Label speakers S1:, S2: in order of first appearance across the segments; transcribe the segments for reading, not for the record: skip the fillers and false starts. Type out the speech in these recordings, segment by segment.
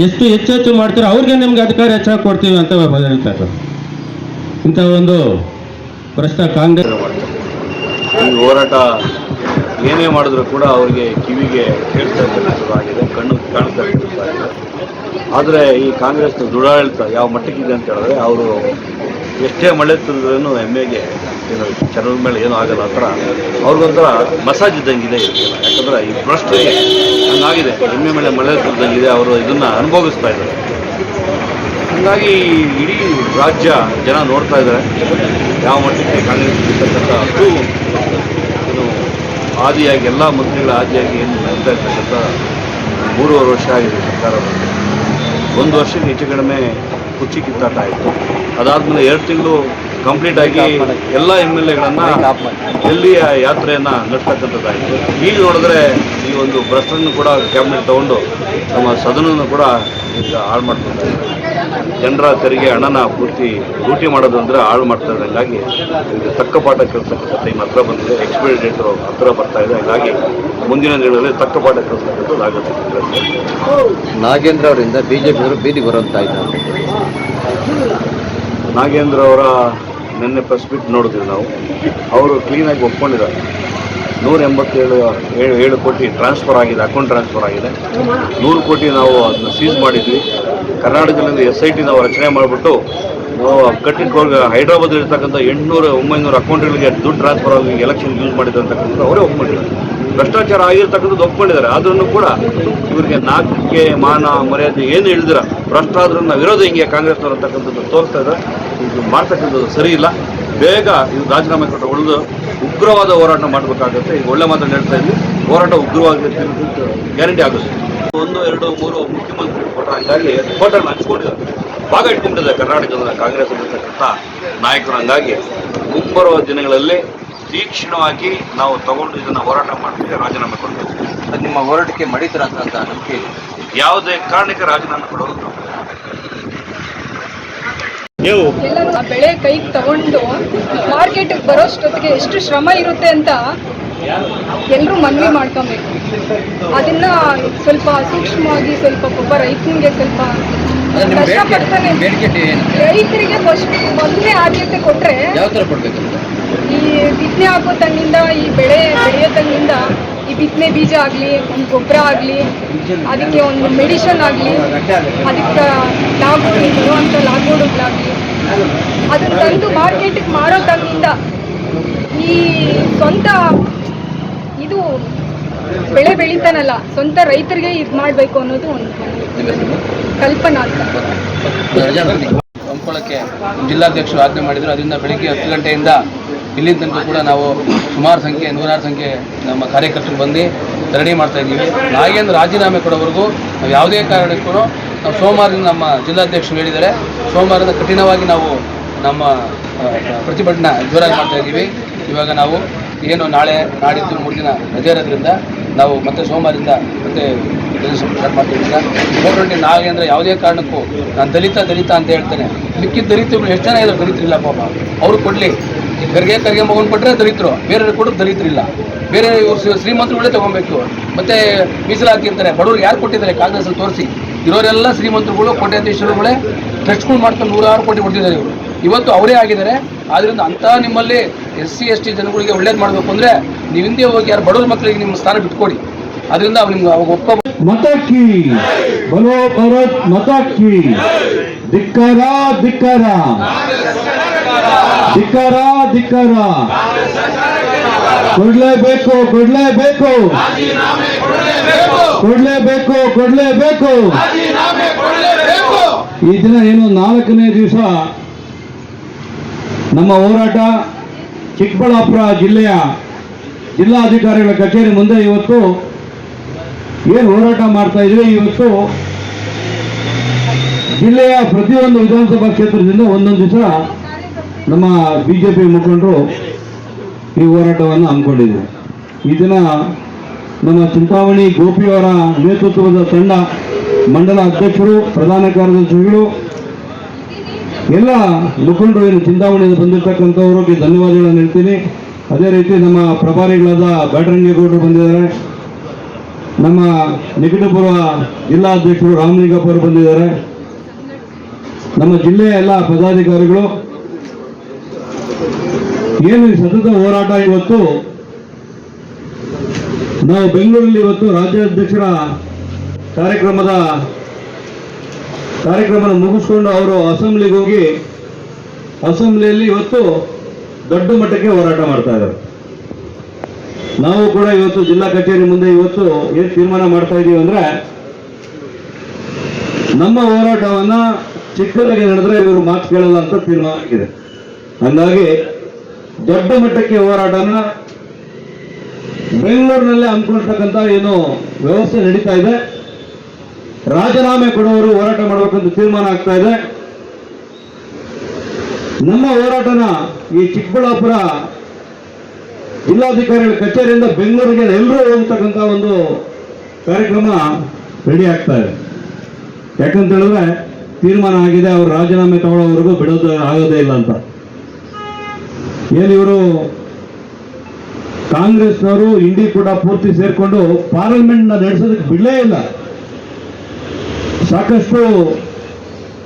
S1: ಎಷ್ಟು ಹೆಚ್ಚು ಮಾಡ್ತೀರೋ ಅವ್ರಿಗೆ ನಿಮ್ಗೆ ಅಧಿಕಾರ ಹೆಚ್ಚಾಗಿ ಕೊಡ್ತೀವಿ ಅಂತ ಹೇಳ್ತಾರೆ. ಇಂಥ ಒಂದು ಪ್ರಶ್ನೆ ಕಾಂಗ್ರೆಸ್
S2: ಈ ಹೋರಾಟ ಏನೇ ಮಾಡಿದ್ರು ಕೂಡ ಅವರಿಗೆ ಕಿವಿಗೆ ಕೇಳ್ತಾ ಇರ್ತಕ್ಕಂಥದ್ದಾಗಿದೆ, ಕಣ್ಣು ಕಾಣ್ತಾ ಇರ್ತಕ್ಕಂಥದ್ದಾಗಿದೆ. ಆದರೆ ಈ ಕಾಂಗ್ರೆಸ್ನ ದೃಢಾಡಳಿತ ಯಾವ ಮಟ್ಟಕ್ಕಿದೆ ಅಂತ ಹೇಳಿದ್ರೆ, ಅವರು ಎಷ್ಟೇ ಮಳೆ ತಂದ್ರೂ ಎಮ್ಮೆಗೆ ಏನು ಚರ್ಮದ ಮೇಲೆ ಏನೂ ಆಗಲ್ಲ. ಆ ಥರ ಅವ್ರಿಗೊಂಥರ ಮಸಾಜ್ ಇದ್ದಂಗಿದೆ. ಯಾಕಂದರೆ ಈ ಭ್ರಷ್ಟರಿಗೆ ಹಂಗಾಗಿದೆ, ಎಮ್ಮೆ ಮೇಲೆ ಮಳೆ ತಂದಂಗಿದೆ. ಅವರು ಇದನ್ನು ಅನುಭವಿಸ್ತಾ ಇದ್ದಾರೆ. ಹಾಗಾಗಿ ಇಡೀ ರಾಜ್ಯ ಜನ ನೋಡ್ತಾ ಇದ್ದಾರೆ ಯಾವ ಮಟ್ಟಕ್ಕೆ ಕಾಂಗ್ರೆಸ್ ಇರ್ತಕ್ಕಂಥ ಅಷ್ಟು ಏನು ಆದಿಯಾಗಿ ಎಲ್ಲ ಮಂತ್ರಿಗಳ ಆದಿಯಾಗಿ ಏನು ನಡೀತಾ ಇರ್ತಕ್ಕಂಥ 3.5 ವರ್ಷ ಆಗಿದೆ ಸರ್ಕಾರ. 1 ವರ್ಷಕ್ಕೆ ಹೆಚ್ಚು ಕಡಿಮೆ ಕುರ್ಚಿ ಕಿತ್ತಾಟ ಆಯಿತು. ಅದಾದಮೇಲೆ 2 ತಿಂಗಳು ಕಂಪ್ಲೀಟ್ ಆಗಿ ಎಲ್ಲ MLAಗಳನ್ನು ಡೆಲ್ಲಿಯ ಯಾತ್ರೆಯನ್ನು ನಡೆಸ್ತಕ್ಕಂಥದ್ದಾಯಿತು. ಈಗ ನೋಡಿದ್ರೆ ಈ ಒಂದು ಭ್ರಷ್ಟರನ್ನು ಕೂಡ ಕ್ಯಾಬಿನೆಟ್ ತಗೊಂಡು ನಮ್ಮ ಸದನವನ್ನು ಕೂಡ ಈಗ ಹಾಳು ಮಾಡ್ತಿದ್ದಾರೆ. ಜನರ ತೆರಿಗೆ ಹಣನ ಪೂರ್ತಿ ಲೂಟಿ ಮಾಡೋದು ಅಂದರೆ ಹಾಳು ಮಾಡ್ತಾರೆ. ಹೀಗಾಗಿ ತಕ್ಕ ಪಾಠ ಕಲಿಸ್ತಕ್ಕಂಥ ಟೈಮ್ ಹತ್ರ ಬಂದಿದೆ. ಎಕ್ಸ್ಪೈರಿ ಡೇಟು ಹತ್ರ ಬರ್ತಾ ಇದೆ. ಹೀಗಾಗಿ ಮುಂದಿನ ದಿನಗಳಲ್ಲಿ ತಕ್ಕ ಪಾಠ ಕಲಿಸ್ತಕ್ಕಂಥದ್ದಾಗುತ್ತೆ.
S3: ನಾಗೇಂದ್ರ ಅವರಿಂದ ಬಿಜೆಪಿಯವರು ಬೀದಿ ಬರುವಂತ ಇದ್ದಾರೆ.
S2: ನಾಗೇಂದ್ರ ಅವರ ನಿನ್ನೆ ಪ್ರೆಸ್ ಮೀಟ್ ನೋಡಿದ್ವಿ ನಾವು. ಅವರು ಕ್ಲೀನಾಗಿ ಒಪ್ಕೊಂಡಿದ್ದಾರೆ. 187 ಕೋಟಿ ಟ್ರಾನ್ಸ್ಫರ್ ಆಗಿದೆ, ಅಕೌಂಟ್ ಟ್ರಾನ್ಸ್ಫರ್ ಆಗಿದೆ. 100 ಕೋಟಿ ನಾವು ಅದನ್ನು ಸೀಸ್ ಮಾಡಿದ್ವಿ. ಕರ್ನಾಟಕದಿಂದ SIT ನಾವು ರಚನೆ ಮಾಡಿಬಿಟ್ಟು ನಾವು ಕಟ್ಟಿಟ್ಕೊಂಡು ಹೈದ್ರಾಬಾದ್ ಇರ್ತಕ್ಕಂಥ 800-900 ಅಕೌಂಟ್ಗಳಿಗೆ ದುಡ್ಡು ಟ್ರಾನ್ಸ್ಫರ್ ಆಗಿ ಎಲೆಕ್ಷನ್ ಯೂಸ್ ಮಾಡಿದ್ರು ಅಂತಕ್ಕಂಥದ್ದು ಅವರೇ ಒಪ್ಕೊಂಡಿದ್ದಾರೆ. ಭ್ರಷ್ಟಾಚಾರ ಆಗಿರ್ತಕ್ಕಂಥದ್ದು ಒಪ್ಕೊಂಡಿದ್ದಾರೆ. ಆದ್ರೂ ಕೂಡ ಇವರಿಗೆ ನಾಲ್ಕಕ್ಕೆ ಮಾನ ಮರ್ಯಾದೆ ಏನು ಇಳಿದಿರ ಭ್ರಷ್ಟಾದ್ರೂ ವಿರೋಧ ಹಿಂಗೆ ಕಾಂಗ್ರೆಸ್ನವರು ಅಂತಕ್ಕಂಥದ್ದು ತೋರಿಸ್ತಾ ಇದ್ದಾರೆ. ಇದು ಮಾಡ್ತಕ್ಕಂಥದ್ದು ಸರಿ ಇಲ್ಲ. ಬೇಗ ಇದು ರಾಜೀನಾಮೆ ಕೊಟ್ಟು ಉಳಿದು ಉಗ್ರವಾದ ಹೋರಾಟ ಮಾಡಬೇಕಾಗುತ್ತೆ. ಈಗ ಒಳ್ಳೆ ಮಾತನ್ನು ಹೇಳ್ತಾ ಇದ್ವಿ. ಹೋರಾಟ ಉಗ್ರವಾಗಿ ಗ್ಯಾರಂಟಿ ಆಗುತ್ತೆ. 1, 2, 3 ಮುಖ್ಯಮಂತ್ರಿ ಫೋಟೋ ಹಂಗಾಗಿ ಫೋಟೋನ ಹಂಚ್ಕೊಂಡಿದ್ದಾರೆ. ಭಾಗ ಇಟ್ಕೊಂಡಿದ್ದಾರೆ ಕರ್ನಾಟಕದ ಕಾಂಗ್ರೆಸ್ ಇರತಕ್ಕಂಥ ನಾಯಕರು. ಹಂಗಾಗಿ ಮುಂಬರುವ ದಿನಗಳಲ್ಲಿ ತೀಕ್ಷ್ಣವಾಗಿ ನಾವು ತಗೊಂಡು ಇದನ್ನು ಹೋರಾಟ ಮಾಡ್ತೀವಿ, ರಾಜೀನಾಮೆ ಕೊಡ್ತೀವಿ.
S3: ನಿಮ್ಮ ಹೋರಾಟಕ್ಕೆ ಮಡಿತರ ಅಂತ ನಂಬಿಕೆ
S2: ಯಾವುದೇ ಕಾರಣಕ್ಕೆ ರಾಜೀನಾಮೆ ಕೊಡೋದು
S4: ಎಲ್ಲರೂ ಆ ಬೆಳೆ ಕೈಗೆ ತಗೊಂಡು ಮಾರ್ಕೆಟ್ಗೆ ಬರೋಷ್ಟೊತ್ತಿಗೆ ಎಷ್ಟು ಶ್ರಮ ಇರುತ್ತೆ ಅಂತ ಎಲ್ಲರೂ ಮನವಿ ಮಾಡ್ಕೊಬೇಕು. ಅದನ್ನ ಸ್ವಲ್ಪ ಸೂಕ್ಷ್ಮವಾಗಿ ಸ್ವಲ್ಪ ಒಬ್ಬ ರೈತನಿಗೆ ಸ್ವಲ್ಪ ಕಷ್ಟಪಡ್ತಾನೆ. ರೈತರಿಗೆ ಫಸ್ಟ್ ಮೊದಲನೇ ಆದ್ಯತೆ ಕೊಟ್ರೆ
S3: ಯಾವ ಥರ ಕೊಡ್ಬೇಕು?
S4: ಈ ಬಿತ್ತನೆ ಹಾಕೋ ತನ್ನಿಂದ, ಈ ಬೆಳೆ ಬೆಳೆಯೋ ತನ್ನಿಂದ, ಈ ಬಿತ್ತನೆ ಬೀಜ ಆಗಲಿ, ಒಂದು ಗೊಬ್ಬರ ಆಗಲಿ, ಅದಕ್ಕೆ ಒಂದು ಮೆಡಿಷನ್ ಆಗಲಿ, ಅದಕ್ಕೆ ಲಾಗೋಡು ಬರುವಂಥ ಲಾಗೋಡುಗಳಾಗಲಿ, ಅದನ್ನು ತಂದು ಮಾರ್ಕೆಟಿಗೆ ಮಾರೋ ತನ್ನಿಂದ ಈ ಸ್ವಂತ ಇದು ಬೆಳೆ ಬೆಳೀತಾನಲ್ಲ, ಸ್ವಂತ ರೈತರಿಗೆ ಇದು ಮಾಡಬೇಕು ಅನ್ನೋದು ಒಂದು ಕಲ್ಪನಾ ಅಂತ.
S5: ಹಮ್ಮಿಕೊಳ್ಳೋಕ್ಕೆ ಜಿಲ್ಲಾಧ್ಯಕ್ಷರು ಆಜ್ಞೆ ಮಾಡಿದರು. ಅದರಿಂದ ಬೆಳಿಗ್ಗೆ 10 ಗಂಟೆಯಿಂದ ಇಲ್ಲಿನ ತನಕ ಕೂಡ ನಾವು ಸುಮಾರು ಸಂಖ್ಯೆ 100 ಸಂಖ್ಯೆ ನಮ್ಮ ಕಾರ್ಯಕರ್ತರು ಬಂದು ರೆಡಿ ಮಾಡ್ತಾ ಇದ್ದೀವಿ. ನಾಗೇಂದ್ರ ರಾಜೀನಾಮೆ ಕೊಡೋವರೆಗೂ ನಾವು ಯಾವುದೇ ಕಾರಣಕ್ಕೂ ನಾವು ಸೋಮವಾರದಿಂದ ನಮ್ಮ ಜಿಲ್ಲಾಧ್ಯಕ್ಷರು ಹೇಳಿದ್ದಾರೆ, ಸೋಮವಾರದ ಕಠಿಣವಾಗಿ ನಾವು ನಮ್ಮ ಪ್ರತಿಭಟನೆ ಜೋರಾಗಿ ಮಾಡ್ತಾ ಇದ್ದೀವಿ. ಇವಾಗ ನಾವು ಏನು ನಾಳೆ ನಾಡಿದ್ದು 3 ದಿನ ರಜೆ ಇರೋದ್ರಿಂದ ನಾವು ಮತ್ತೆ ಸೋಮವಾರದಿಂದ ಮತ್ತೆ ಸ್ಟಾರ್ಟ್ ಮಾಡ್ತೀವಿ. ಗೌರ್ಮೆಂಟ್ ನಾಗೇಂದ್ರ ಯಾವುದೇ ಕಾರಣಕ್ಕೂ ನಾನು ದಲಿತ ಅಂತ ಹೇಳ್ತಾನೆ. ಮಿಕ್ಕಿದ ದಲಿತರು ಎಷ್ಟು ಜನ ಇದ್ದಾರೆ? ದಲಿತರಿಲ್ಲ ಪಾಪ, ಅವರು ಕೊಡಲಿ. ಕರ್ಗೆ ಮಗನ ಕೊಟ್ಟರೆ ದಲಿತರು, ಬೇರೆ ಕೊಟ್ಟರು ದಲಿತರಿಲ್ಲ. ಬೇರೆ ಶ್ರೀಮಂತರುಗಳೇ ತೊಗೊಬೇಕು. ಮತ್ತು ಮೀಸಲಾತಿ ಅಂತಾರೆ. ಬಡವ್ರಿಗೆ ಯಾರು ಕೊಟ್ಟಿದ್ದಾರೆ ಕಾಂಗ್ರೆಸ್ಸಲ್ಲಿ ತೋರಿಸಿ. ಇರೋರೆಲ್ಲ ಶ್ರೀಮಂತರುಗಳು, ಕೋಟ್ಯಾಧೀಶರುಗಳೇ ಟ್ರಸ್ಟ್ಗಳು ಮಾಡ್ಕೊಂಡು 106 ಕೋಟಿ ಕೊಡ್ತಿದ್ದಾರೆ ಇವರು. ಇವತ್ತು ಅವರೇ ಆಗಿದ್ದಾರೆ. ಆದ್ದರಿಂದ ಅಂಥ ನಿಮ್ಮಲ್ಲಿ SC ST ಜನಗಳಿಗೆ ಒಳ್ಳೇದು ಮಾಡಬೇಕು ಅಂದರೆ ನೀವು ಹಿಂದೆ ಹೋಗಿ ಯಾರು ಬಡವ್ರ ಮಕ್ಕಳಿಗೆ ನಿಮ್ಮ ಸ್ಥಾನ ಬಿಟ್ಕೊಡಿ. ಅದರಿಂದ ನಿಮ್ಗೆ ಅವಾಗ ಒಪ್ಪ
S1: ಮತಕ್ಕಿ ಬಲೋ ಭಾರತ್ ಮತಕ್ಕಿ ಧಿಕ್ಕಾರ ಧಿಕ್ಕಾರ ಧಿಕ್ಕಾರ ಧಿಕ್ಕಾರ ಕೊಡ್ಲೇಬೇಕು ಕೊಡ್ಲೇಬೇಕು ಕೊಡ್ಲೇಬೇಕು ಕೊಡ್ಲೇಬೇಕು. ಈ ದಿನ ಏನು 4ನೇ ದಿವಸ ನಮ್ಮ ಹೋರಾಟ ಚಿಕ್ಕಬಳ್ಳಾಪುರ ಜಿಲ್ಲೆಯ ಜಿಲ್ಲಾಧಿಕಾರಿಗಳ ಕಚೇರಿ ಮುಂದೆ ಇವತ್ತು ಏನು ಹೋರಾಟ ಮಾಡ್ತಾ ಇದ್ವಿ. ಇವತ್ತು ಜಿಲ್ಲೆಯ ಪ್ರತಿಯೊಂದು ವಿಧಾನಸಭಾ ಕ್ಷೇತ್ರದಿಂದ ಒಂದೊಂದು ದಿವಸ ನಮ್ಮ ಬಿಜೆಪಿ ಮುಖಂಡರು ಈ ಹೋರಾಟವನ್ನು ಹಮ್ಮಿಕೊಂಡಿದ್ವಿ. ಈ ದಿನ ನಮ್ಮ ಚಿಂತಾಮಣಿ ಗೋಪಿಯವರ ನೇತೃತ್ವದ ತಂಡ, ಮಂಡಲ ಅಧ್ಯಕ್ಷರು, ಪ್ರಧಾನ ಕಾರ್ಯದರ್ಶಿಗಳು, ಎಲ್ಲ ಮುಖಂಡರು ಏನು ಚಿಂತಾಮಣಿಯಿಂದ ಬಂದಿರತಕ್ಕಂಥವ್ರಿಗೆ ಧನ್ಯವಾದಗಳನ್ನು ಹೇಳ್ತೀನಿ. ಅದೇ ರೀತಿ ನಮ್ಮ ಪ್ರಭಾರಿಗಳಾದ ಬ್ಯಾಟರಂಗೇಗೌಡರು ಬಂದಿದ್ದಾರೆ, ನಮ್ಮ ನಿಕಟಪೂರ್ವ ಜಿಲ್ಲಾಧ್ಯಕ್ಷರು ರಾಮಲಿಂಗಪ್ಪ ಅವರು ಬಂದಿದ್ದಾರೆ. ನಮ್ಮ ಜಿಲ್ಲೆಯ ಎಲ್ಲ ಪದಾಧಿಕಾರಿಗಳು. ಏನು ಈ ಸತತ ಹೋರಾಟ ಇವತ್ತು ನಾವು ಬೆಂಗಳೂರಲ್ಲಿ ಇವತ್ತು ರಾಜ್ಯಾಧ್ಯಕ್ಷರ ಕಾರ್ಯಕ್ರಮ ಮುಗಿಸ್ಕೊಂಡು ಅವರು ಅಸೆಂಬ್ಲಿಗೆ ಹೋಗಿ ಅಸೆಂಬ್ಲಿಯಲ್ಲಿ ಇವತ್ತು ದೊಡ್ಡ ಮಟ್ಟಕ್ಕೆ ಹೋರಾಟ ಮಾಡ್ತಾ ಇದ್ದಾರೆ. ನಾವು ಕೂಡ ಇವತ್ತು ಜಿಲ್ಲಾ ಕಚೇರಿ ಮುಂದೆ ಇವತ್ತು ಏನು ತೀರ್ಮಾನ ಮಾಡ್ತಾ ಇದೀವಿ ಅಂದ್ರೆ, ನಮ್ಮ ಹೋರಾಟವನ್ನ ಚಿಕ್ಕದಾಗಿ ನಡೆದ್ರೆ ಇವರು ಮಾತು ಕೇಳಲ್ಲ ಅಂತ ತೀರ್ಮಾನ ಆಗಿದೆ. ಹಂಗಾಗಿ ದೊಡ್ಡ ಮಟ್ಟಕ್ಕೆ ಹೋರಾಟನ ಬೆಂಗಳೂರಿನಲ್ಲೇ ಹಮ್ಮಿಕೊಳ್ತಕ್ಕಂಥ ಏನು ವ್ಯವಸ್ಥೆ ನಡೀತಾ ಇದೆ. ರಾಜೀನಾಮೆ ಕೊಡೋರು ಹೋರಾಟ ಮಾಡಬೇಕಂತ ತೀರ್ಮಾನ ಆಗ್ತಾ ಇದೆ. ನಮ್ಮ ಹೋರಾಟನ ಈ ಚಿಕ್ಕಬಳ್ಳಾಪುರ ಜಿಲ್ಲಾಧಿಕಾರಿಗಳ ಕಚೇರಿಯಿಂದ ಬೆಂಗಳೂರಿಗೆ ಎಲ್ಲರೂ ಹೋಗ್ತಕ್ಕಂಥ ಒಂದು ಕಾರ್ಯಕ್ರಮ ರೆಡಿ ಆಗ್ತಾ ಇದೆ. ಯಾಕಂತ ಹೇಳಿದ್ರೆ ತೀರ್ಮಾನ ಆಗಿದೆ, ಅವರು ರಾಜೀನಾಮೆ ತಗೊಳ್ಳೋವರೆಗೂ ಬಿಡೋದು ಆಗೋದೇ ಇಲ್ಲ ಅಂತ. ಏನು ಇವರು ಕಾಂಗ್ರೆಸ್ನವರು ಇಂಡಿ ಕೂಡ ಪೂರ್ತಿ ಸೇರ್ಕೊಂಡು ಪಾರ್ಲಿಮೆಂಟ್ ನಡೆಸೋದಕ್ಕೆ ಬಿಡಲೇ ಇಲ್ಲ. ಸಾಕಷ್ಟು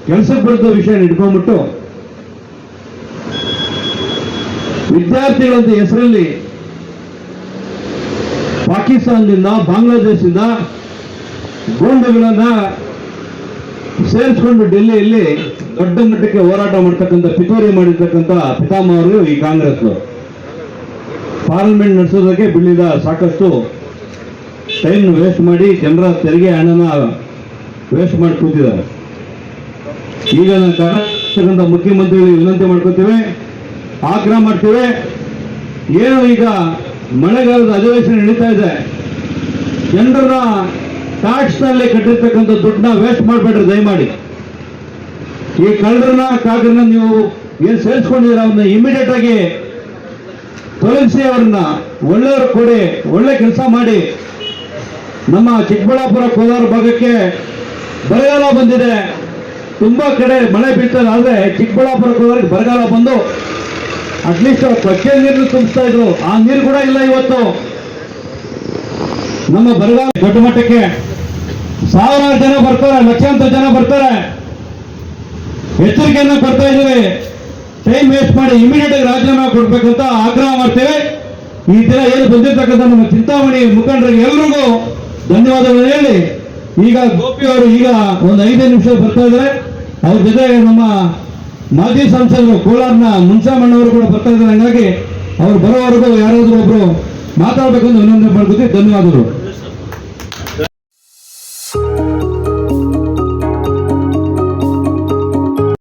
S1: ಕೆಲಸಕ್ಕೆ ಬರೆದ ವಿಷಯ ಇಟ್ಕೊಂಡ್ಬಿಟ್ಟು ವಿದ್ಯಾರ್ಥಿಗಳಂತ ಹೆಸರಲ್ಲಿ ಪಾಕಿಸ್ತಾನದಿಂದ ಬಾಂಗ್ಲಾದೇಶದಿಂದ ಗೂಂಡುಗಳನ್ನ ಸೇರಿಸ್ಕೊಂಡು ಡೆಲ್ಲಿಯಲ್ಲಿ ದೊಡ್ಡ ಮಟ್ಟಕ್ಕೆ ಹೋರಾಟ ಮಾಡ್ತಕ್ಕಂಥ ಪಿತೂರಿ ಮಾಡಿರ್ತಕ್ಕಂಥ ಪಿತಾಮಹರು ಈ ಕಾಂಗ್ರೆಸ್ನವರು. ಪಾರ್ಲಿಮೆಂಟ್ ನಡೆಸೋದಕ್ಕೆ ಬಿಡಲಿಲ್ಲ. ಸಾಕಷ್ಟು ಟೈಮ್ ವೇಸ್ಟ್ ಮಾಡಿ ಜನರ ತೆರಿಗೆ ಹಣನ ವೇಸ್ಟ್ ಮಾಡಿ ಕೂತಿದ್ದಾರೆ. ಈಗ ನಾವು ಕರ್ನಾಟಕದ ಮುಖ್ಯಮಂತ್ರಿಗಳಿಗೆ ವಿನಂತಿ ಮಾಡ್ಕೋತೀವಿ, ಆಗ್ರಹ ಮಾಡ್ತೀವಿ. ಏನು ಈಗ ಮಳೆಗಾಲದ ಅಧಿವೇಶನ ನಡೀತಾ ಇದೆ, ಜನರ ಟ್ಯಾಕ್ಸ್ ನಲ್ಲಿ ಕಟ್ಟಿರ್ತಕ್ಕಂಥ ದುಡ್ಡನ್ನ ವೇಸ್ಟ್ ಮಾಡಬೇಡ್ರಿ ದಯಮಾಡಿ. ಈ ಕಳ್ಳರನ್ನ ಕಾಗರನ್ನ ನೀವು ಏನ್ ಸೇರಿಸ್ಕೊಂಡಿದ್ದೀರ ಅವನ್ನ ಇಮಿಡಿಯೇಟ್ ಆಗಿ ತೊಲಗಿಸಿ, ಅವ್ರನ್ನ ಒಳ್ಳೆಯವ್ರು ಕೊಡಿ, ಒಳ್ಳೆ ಕೆಲಸ ಮಾಡಿ. ನಮ್ಮ ಚಿಕ್ಕಬಳ್ಳಾಪುರ ಕೋಲಾರ ಭಾಗಕ್ಕೆ ಬರಗಾಲ ಬಂದಿದೆ, ತುಂಬಾ ಕಡೆ ಮಳೆ ಬೀಳ್ತದೆ. ಆದ್ರೆ ಚಿಕ್ಕಬಳ್ಳಾಪುರ ಕೋಲಾರಕ್ಕೆ ಬರಗಾಲ ಬಂದು ಅಟ್ಲೀಸ್ಟ್ ಕೊಚ್ಚೆ ನೀರು ತುಂಬಿಸ್ತಾ ಇದ್ರು, ಆ ನೀರು ಕೂಡ ಇಲ್ಲ ಇವತ್ತು. ನಮ್ಮ ಬರಗಾಲ ದೊಡ್ಡ ಮಟ್ಟಕ್ಕೆ ಸಾವಿರಾರು ಜನ ಬರ್ತಾರೆ, ಲಕ್ಷಾಂತರ ಜನ ಬರ್ತಾರೆ. ಎಚ್ಚರಿಕೆಯನ್ನ ಕೊಡ್ತಾ ಇದ್ದೀವಿ, ಟೈಮ್ ವೇಸ್ಟ್ ಮಾಡಿ ಇಮಿಡಿಯೇಟ್ ಆಗಿ ರಾಜೀನಾಮೆ ಕೊಡ್ಬೇಕಂತ ಆಗ್ರಹ ಮಾಡ್ತೇವೆ. ಈ ದಿನ ಏನು ಬಂದಿರ್ತಕ್ಕಂಥ ನಮ್ಮ ಚಿಂತಾಮಣಿ ಮುಖಂಡರಿಗೆ ಎಲ್ರಿಗೂ ಧನ್ಯವಾದಗಳು ಹೇಳಿ, ಈಗ ಗೋಪಿ ಅವರು ಈಗ ಒಂದು 5 ನಿಮಿಷ ಬರ್ತಾ ಇದ್ದಾರೆ. ಅವ್ರ ಜೊತೆ ನಮ್ಮ ಮಾಜಿ ಸಂಸದರು ಕೋಲಾರ್ನ ಮುನ್ಸಾಮಣ್ಣವರು ಕೂಡ ಬರ್ತಾ ಇದ್ದಾರೆ. ಹಂಗಾಗಿ ಅವ್ರು ಬರೋವರೆಗೂ ಯಾರಾದ್ರೂ ಒಬ್ರು ಮಾತಾಡ್ಬೇಕಂತ ವಿನಂತಿ ಮಾಡ್ಕೊತೀವಿ. ಧನ್ಯವಾದಗಳು.